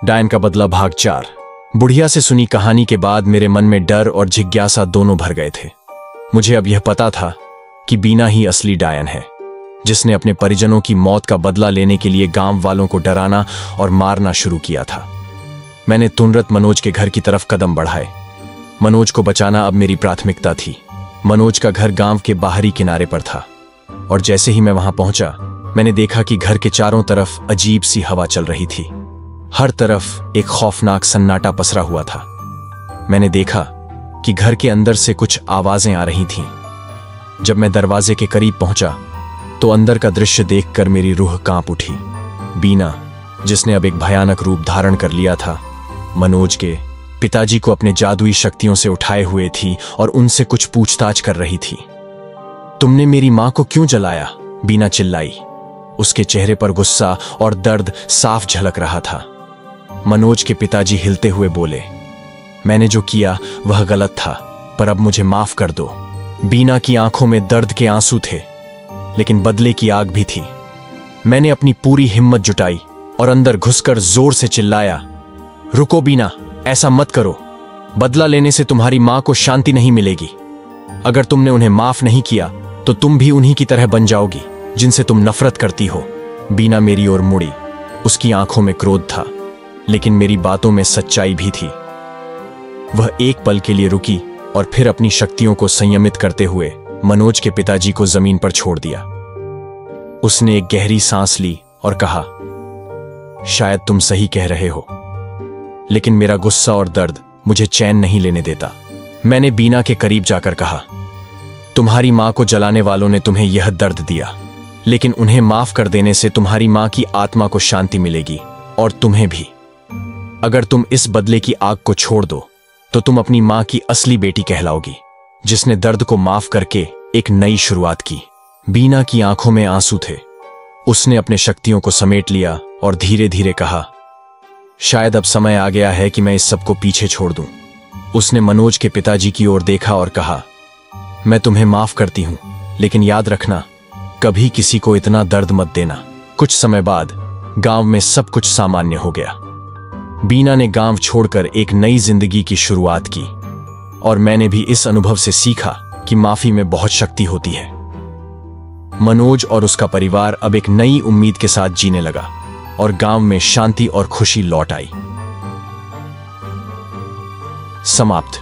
डायन का बदला भाग 4। बुढ़िया से सुनी कहानी के बाद मेरे मन में डर और जिज्ञासा दोनों भर गए थे। मुझे अब यह पता था कि बीना ही असली डायन है, जिसने अपने परिजनों की मौत का बदला लेने के लिए गांव वालों को डराना और मारना शुरू किया था। मैंने तुरंत मनोज के घर की तरफ कदम बढ़ाए। मनोज को बचाना अब मेरी प्राथमिकता थी। मनोज का घर गांव के बाहरी किनारे पर था और जैसे ही मैं वहां पहुंचा, मैंने देखा कि घर के चारों तरफ अजीब सी हवा चल रही थी। हर तरफ एक खौफनाक सन्नाटा पसरा हुआ था। मैंने देखा कि घर के अंदर से कुछ आवाजें आ रही थीं। जब मैं दरवाजे के करीब पहुंचा तो अंदर का दृश्य देखकर मेरी रूह कांप उठी। बीना, जिसने अब एक भयानक रूप धारण कर लिया था, मनोज के पिताजी को अपने जादुई शक्तियों से उठाए हुए थी और उनसे कुछ पूछताछ कर रही थी। तुमने मेरी मां को क्यों जलाया? बीना चिल्लाई। उसके चेहरे पर गुस्सा और दर्द साफ झलक रहा था। मनोज के पिताजी हिलते हुए बोले, मैंने जो किया वह गलत था, पर अब मुझे माफ कर दो। बीना की आंखों में दर्द के आंसू थे, लेकिन बदले की आग भी थी। मैंने अपनी पूरी हिम्मत जुटाई और अंदर घुसकर जोर से चिल्लाया, रुको बीना, ऐसा मत करो। बदला लेने से तुम्हारी मां को शांति नहीं मिलेगी। अगर तुमने उन्हें माफ नहीं किया तो तुम भी उन्हीं की तरह बन जाओगी जिनसे तुम नफरत करती हो। बीना मेरी ओर मुड़ी। उसकी आंखों में क्रोध था, लेकिन मेरी बातों में सच्चाई भी थी। वह एक पल के लिए रुकी और फिर अपनी शक्तियों को संयमित करते हुए मनोज के पिताजी को जमीन पर छोड़ दिया। उसने एक गहरी सांस ली और कहा, शायद तुम सही कह रहे हो, लेकिन मेरा गुस्सा और दर्द मुझे चैन नहीं लेने देता। मैंने बीना के करीब जाकर कहा, तुम्हारी मां को जलाने वालों ने तुम्हें यह दर्द दिया, लेकिन उन्हें माफ कर देने से तुम्हारी मां की आत्मा को शांति मिलेगी और तुम्हें भी। अगर तुम इस बदले की आग को छोड़ दो तो तुम अपनी मां की असली बेटी कहलाओगी, जिसने दर्द को माफ करके एक नई शुरुआत की। बीना की आंखों में आंसू थे। उसने अपने शक्तियों को समेट लिया और धीरे धीरे कहा, शायद अब समय आ गया है कि मैं इस सबको पीछे छोड़ दूं। उसने मनोज के पिताजी की ओर देखा और कहा, मैं तुम्हें माफ करती हूं, लेकिन याद रखना, कभी किसी को इतना दर्द मत देना। कुछ समय बाद गांव में सब कुछ सामान्य हो गया। बीना ने गांव छोड़कर एक नई जिंदगी की शुरुआत की और मैंने भी इस अनुभव से सीखा कि माफी में बहुत शक्ति होती है। मनोज और उसका परिवार अब एक नई उम्मीद के साथ जीने लगा और गांव में शांति और खुशी लौट आई। समाप्त।